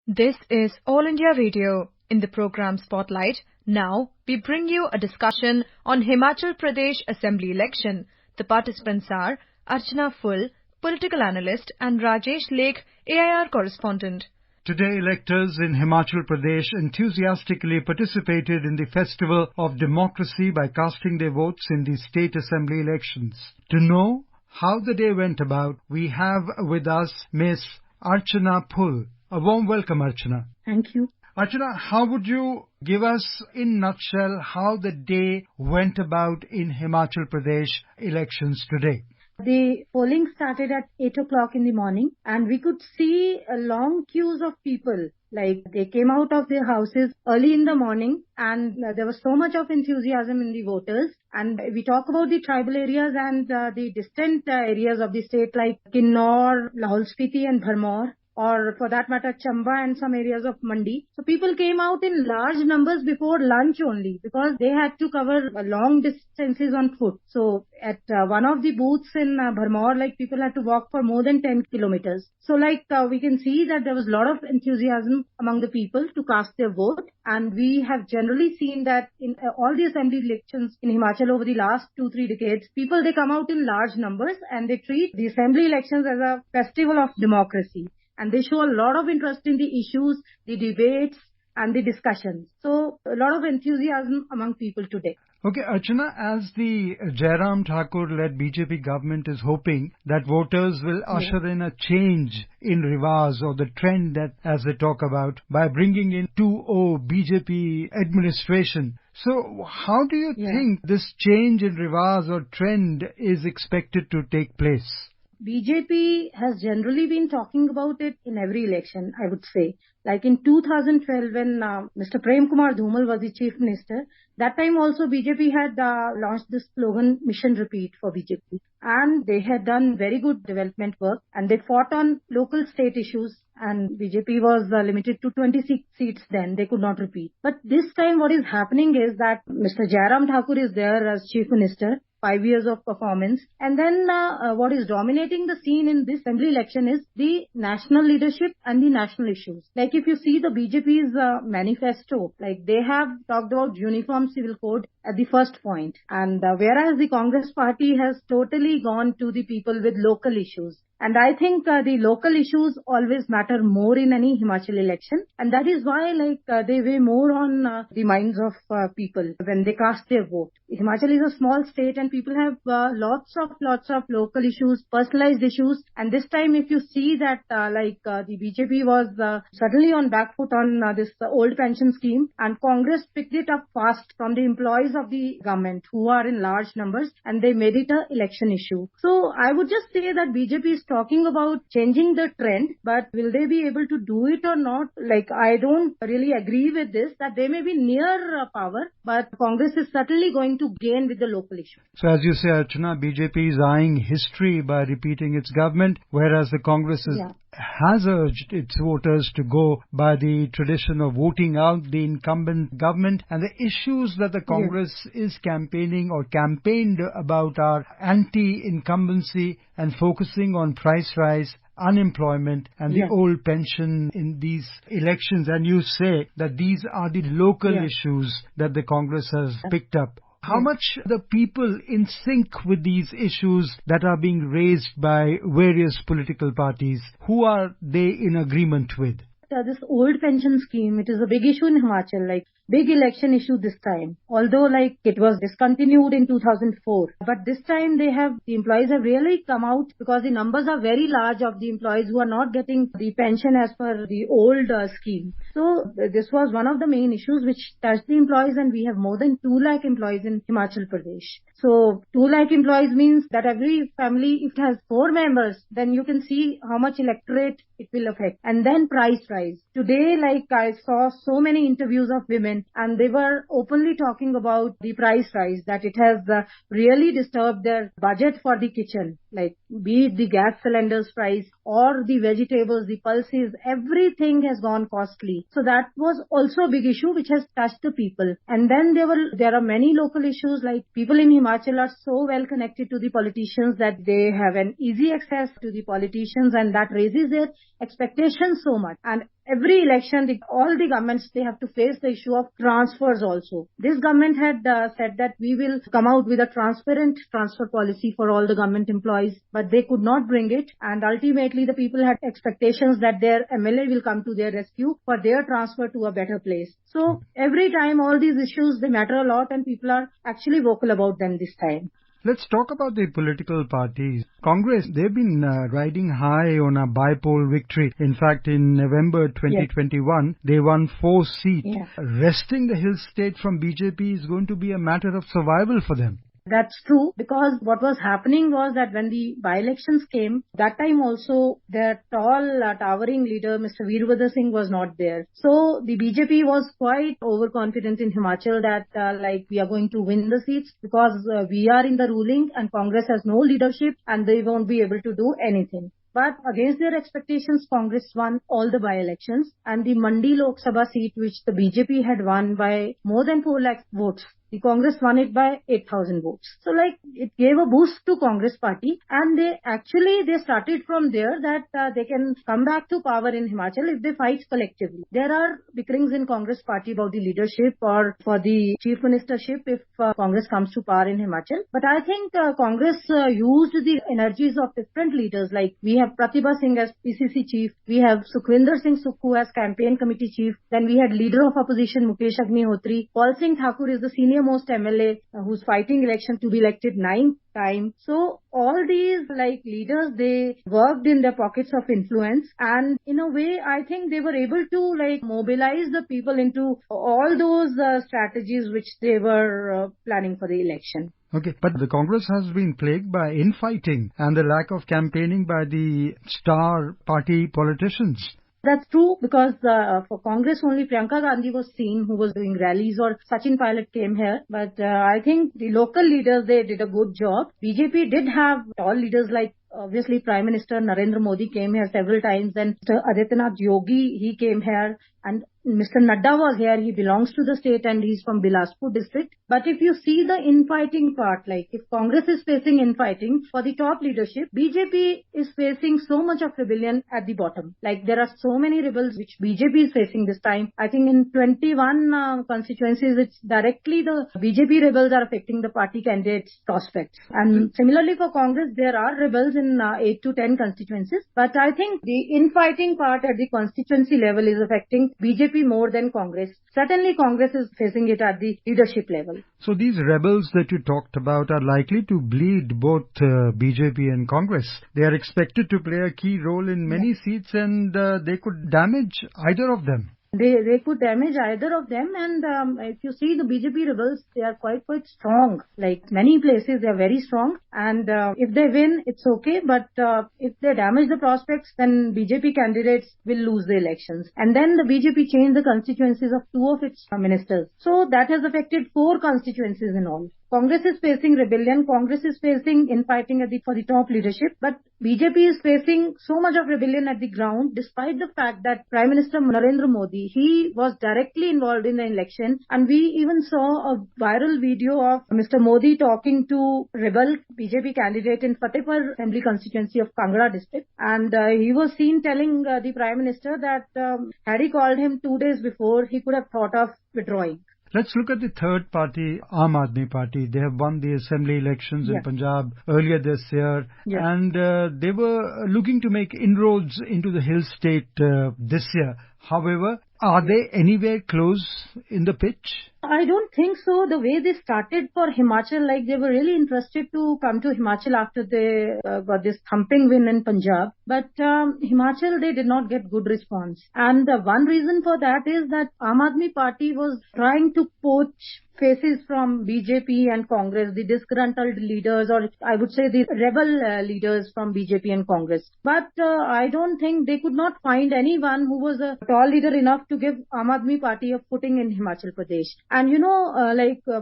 This is All India Radio. In the program Spotlight, now we bring you a discussion on Himachal Pradesh Assembly election. The participants are Archana Full, political analyst, and Rajesh Lake, AIR correspondent. Today, electors in Himachal Pradesh enthusiastically participated in the festival of democracy by casting their votes in the state assembly elections. To know how the day went about, we have with us Miss Archana Phul. A warm welcome, Archana. Thank you. Archana, how would you give us in nutshell how the day went about in Himachal Pradesh elections today? The polling started at 8 o'clock in the morning and we could see long queues of people. Like they came out of their houses early in the morning and there was so much of enthusiasm in the voters. And we talk about the tribal areas and the distant areas of the state like Kinnaur, Lahol Spiti and Bharmor, or for that matter Chamba and some areas of Mandi. So people came out in large numbers before lunch only because they had to cover long distances on foot. So at one of the booths in Bharmor, like people had to walk for more than 10 kilometers. So we can see that there was a lot of enthusiasm among the people to cast their vote. And we have generally seen that in all the assembly elections in Himachal over the last 2-3 decades, people, they come out in large numbers and they treat the assembly elections as a festival of democracy. And they show a lot of interest in the issues, the debates and the discussions. So a lot of enthusiasm among people today. Okay, Archana, as the Jairam Thakur-led BJP government is hoping that voters will usher in a change in Rivas or the trend that, as they talk about, by bringing in 2-0 BJP administration. So how do you think this change in Rivas or trend is expected to take place? BJP has generally been talking about it in every election, I would say. Like in 2012 when Mr. Prem Kumar Dhumal was the chief minister, that time also BJP had launched this slogan Mission Repeat for BJP. And they had done very good development work and they fought on local state issues and BJP was limited to 26 seats then. They could not repeat. But this time what is happening is that Mr. Jairam Thakur is there as chief minister. 5 years of performance. And then what is dominating the scene in this assembly election is the national leadership and the national issues. Like if you see the BJP's manifesto, like they have talked about uniform civil code at the first point. And whereas the Congress party has totally gone to the people with local issues. And I think the local issues always matter more in any Himachal election. And that is why they weigh more on the minds of people when they cast their vote. Himachal is a small state and people have lots of local issues, personalized issues. And this time if you see that the BJP was suddenly on back foot on this old pension scheme and Congress picked it up fast from the employees of the government who are in large numbers and they made it an election issue. So I would just say that BJP is talking about changing the trend, but will they be able to do it or not? I don't really agree with this, that they may be near power, but Congress is certainly going to gain with the local issue. So as you say, Archana, BJP is eyeing history by repeating its government, whereas the Congress has urged its voters to go by the tradition of voting out the incumbent government, and the issues that the Congress is campaigning or campaigned about are anti-incumbency and focusing on price rise, unemployment and the old pension in these elections. And you say that these are the local issues that the Congress has picked up. How much the people in sync with these issues that are being raised by various political parties? Who are they in agreement with? This old pension scheme, it is a big issue in Himachal, big election issue this time. Although it was discontinued in 2004. But this time the employees have really come out because the numbers are very large of the employees who are not getting the pension as per the old scheme. So this was one of the main issues which touched the employees, and we have more than 2 lakh employees in Himachal Pradesh. So 2 lakh employees means that every family, if it has 4 members, then you can see how much electorate it will affect. And then price rise. Today, I saw so many interviews of women and they were openly talking about the price rise, that it has really disturbed their budget for the kitchen. Be it the gas cylinders price or the vegetables, the pulses, everything has gone costly. So that was also a big issue which has touched the people. And then there are many local issues, like people in Himachal are so well connected to the politicians that they have an easy access to the politicians, and that raises their expectations so much. And every election, all the governments, they have to face the issue of transfers also. This government had said that we will come out with a transparent transfer policy for all the government employees, but they could not bring it. And ultimately, the people had expectations that their MLA will come to their rescue for their transfer to a better place. So every time, all these issues, they matter a lot, and people are actually vocal about them this time. Let's talk about the political parties. Congress, they've been riding high on a bipolar victory. In fact, in November 2021, they won 4 seats. Wresting the hill state from BJP is going to be a matter of survival for them. That's true, because what was happening was that when the by-elections came, that time also their tall, towering leader, Mr. Veerbhadra Singh, was not there. So the BJP was quite overconfident in Himachal that we are going to win the seats because we are in the ruling and Congress has no leadership and they won't be able to do anything. But against their expectations, Congress won all the by-elections, and the Mandi Lok Sabha seat, which the BJP had won by more than 4 lakh votes, the Congress won it by 8,000 votes. So it gave a boost to Congress party, and they started from there that they can come back to power in Himachal if they fight collectively. There are bickerings in Congress party about the leadership or for the chief ministership if Congress comes to power in Himachal. But I think Congress used the energies of different leaders. Like we have Pratibha Singh as PCC chief, we have Sukhwinder Singh Sukhu as campaign committee chief, then we had leader of opposition Mukesh Agnihotri, Paul Singh Thakur is the senior most MLA who's fighting election to be elected 9th time. So all these leaders, they worked in their pockets of influence, and in a way I think they were able to mobilize the people into all those strategies which they were planning for the election. Okay, but the Congress has been plagued by infighting and the lack of campaigning by the star party politicians. That's true, because for Congress only Priyanka Gandhi was seen who was doing rallies, or Sachin Pilot came here. But I think the local leaders, they did a good job. BJP did have tall leaders like obviously Prime Minister Narendra Modi came here several times, and Mr. Adityanath Yogi, he came here, and Mr. Nadda was here. He belongs to the state and he's from Bilaspur district. But if you see the infighting part, if Congress is facing infighting for the top leadership, BJP is facing so much of rebellion at the bottom. There are so many rebels which BJP is facing this time. I think in 21 constituencies, it's directly the BJP rebels are affecting the party candidates' prospects. And similarly for Congress, there are rebels in 8 to 10 constituencies. But I think the infighting part at the constituency level is affecting BJP more than Congress. Certainly Congress is facing it at the leadership level. So these rebels that you talked about are likely to bleed both BJP and Congress. They are expected to play a key role in many seats, and they could damage either of them. They could damage either of them, and if you see the BJP rebels, they are quite strong. Many places, they are very strong, and if they win, it's okay, but if they damage the prospects, then BJP candidates will lose the elections. And then the BJP changed the constituencies of 2 of its ministers. So that has affected 4 constituencies in all. Congress is facing rebellion, Congress is facing infighting for the top leadership, but BJP is facing so much of rebellion at the ground, despite the fact that Prime Minister Narendra Modi, he was directly involved in the election, and we even saw a viral video of Mr. Modi talking to rebel BJP candidate in Fatehpur Assembly constituency of Kangra district, and he was seen telling the Prime Minister that had he called him 2 days before, he could have thought of withdrawing. Let's look at the third party, Aam Aadmi Party. They have won the assembly elections in Punjab earlier this year, and they were looking to make inroads into the hill state this year. However, are they anywhere close in the pitch? I don't think so. The way they started for Himachal, they were really interested to come to Himachal after they got this thumping win in Punjab. But Himachal, they did not get good response. And one reason for that is that Aam Aadmi Party was trying to poach faces from BJP and Congress, the disgruntled leaders, or I would say the rebel leaders from BJP and Congress. But I don't think they could not find anyone who was a tall leader enough to give Aam Aadmi Party a footing in Himachal Pradesh. And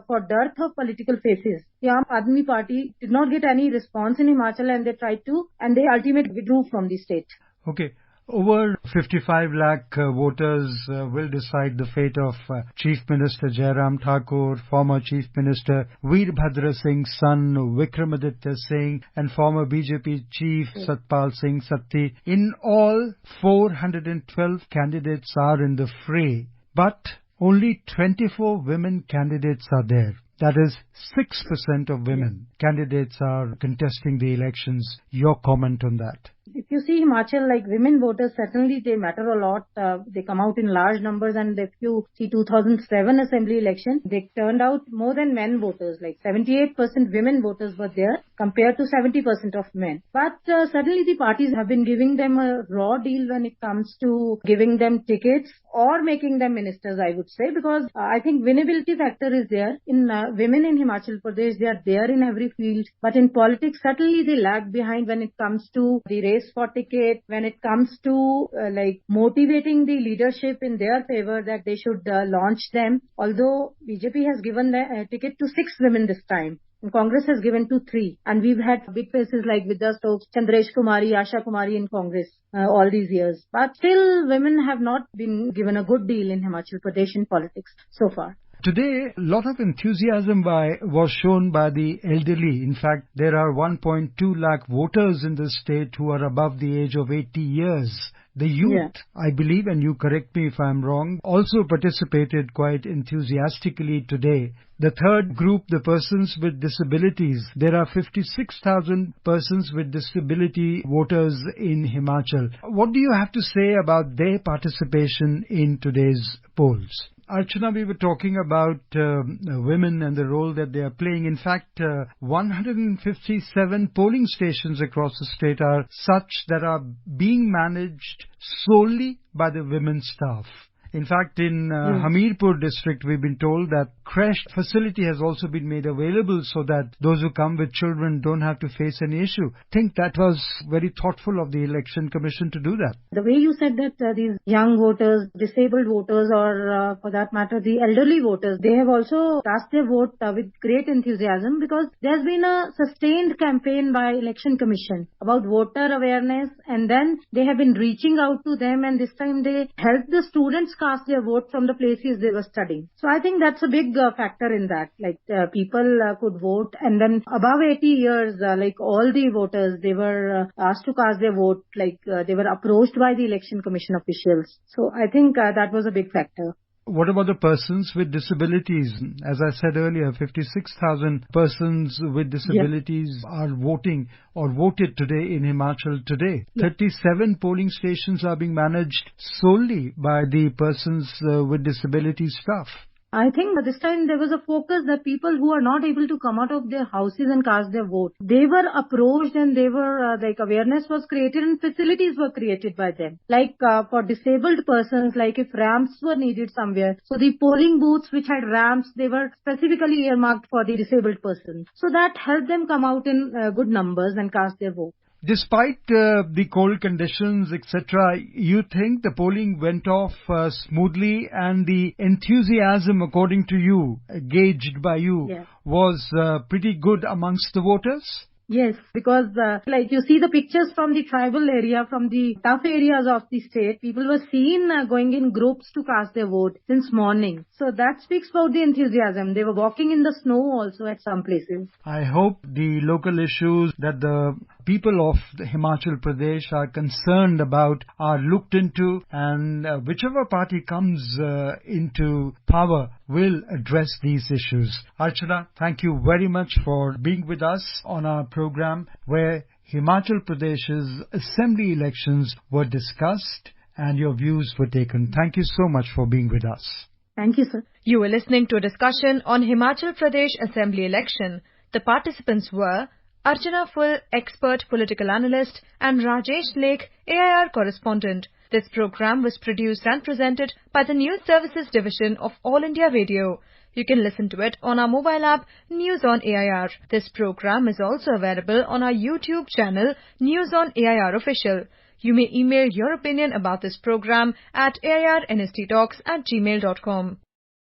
for dearth of political faces, the Aam Aadmi Party did not get any response in Himachal, and they ultimately withdrew from the state. Okay. Over 55 lakh voters will decide the fate of Chief Minister Jairam Thakur, former Chief Minister Veerbhadra Singh's son Vikramaditya Singh, and former BJP Chief Satpal Singh Satti. In all, 412 candidates are in the fray, but only 24 women candidates are there. That is, 6% of women candidates are contesting the elections. Your comment on that? If you see Himachal, like women voters, certainly they matter a lot. They come out in large numbers, and if you see 2007 assembly election, they turned out more than men voters, like 78% women voters were there compared to 70% of men. But certainly the parties have been giving them a raw deal when it comes to giving them tickets or making them ministers, I would say, because I think winnability factor is there. In women in Himachal Pradesh, they are there in every field, but in politics, certainly they lag behind when it comes to the race for ticket, when it comes to like motivating the leadership in their favor that they should launch them. Although BJP has given the ticket to 6 women this time, and Congress has given to 3, and we've had big faces like Vidya Stokes, Chandresh Kumari, Asha Kumari in Congress all these years. But still, women have not been given a good deal in Himachal Pradesh in politics so far. Today, a lot of enthusiasm was shown by the elderly. In fact, there are 1.2 lakh voters in the state who are above the age of 80 years. The youth, I believe, and you correct me if I'm wrong, also participated quite enthusiastically today. The third group, the persons with disabilities. There are 56,000 persons with disability voters in Himachal. What do you have to say about their participation in today's polls? Archana, we were talking about women and the role that they are playing. In fact, 157 polling stations across the state are such that are being managed solely by the women staff. In fact, in Hamirpur district, we've been told that creche facility has also been made available so that those who come with children don't have to face any issue. I think that was very thoughtful of the Election Commission to do that. The way you said that these young voters, disabled voters, or for that matter, the elderly voters, they have also cast their vote with great enthusiasm, because there's been a sustained campaign by Election Commission about voter awareness, and then they have been reaching out to them, and this time they helped the students cast their vote from the places they were studying. So I think that's a big factor in that. Like people could vote, and then above 80 years, like all the voters, they were asked to cast their vote, like they were approached by the Election Commission officials. So I think that was a big factor. What about the persons with disabilities? As I said earlier, 56,000 persons with disabilities are voting or voted today in Himachal today. 37 polling stations are being managed solely by the persons with disabilities staff. I think this time there was a focus that people who are not able to come out of their houses and cast their vote, they were approached, and they were like awareness was created and facilities were created by them. Like for disabled persons, like if ramps were needed somewhere, so the polling booths which had ramps, they were specifically earmarked for the disabled persons. So that helped them come out in good numbers and cast their vote. Despite the cold conditions, etc., you think the polling went off smoothly, and the enthusiasm, according to you, gauged by you, was pretty good amongst the voters? Yes, because like you see the pictures from the tribal area, from the tough areas of the state, people were seen going in groups to cast their vote since morning. So that speaks about the enthusiasm. They were walking in the snow also at some places. I hope the local issues that the people of Himachal Pradesh are concerned about are looked into, and whichever party comes into power will address these issues. Archana, thank you very much for being with us on our program where Himachal Pradesh's assembly elections were discussed and your views were taken. Thank you so much for being with us. Thank you, sir. You were listening to a discussion on Himachal Pradesh assembly election. The participants were Archana Full, expert political analyst, and Rajesh Lake, AIR correspondent. This program was produced and presented by the News Services Division of All India Radio. You can listen to it on our mobile app, News on AIR. This program is also available on our YouTube channel, News on AIR Official. You may email your opinion about this program at airnsttalks@gmail.com.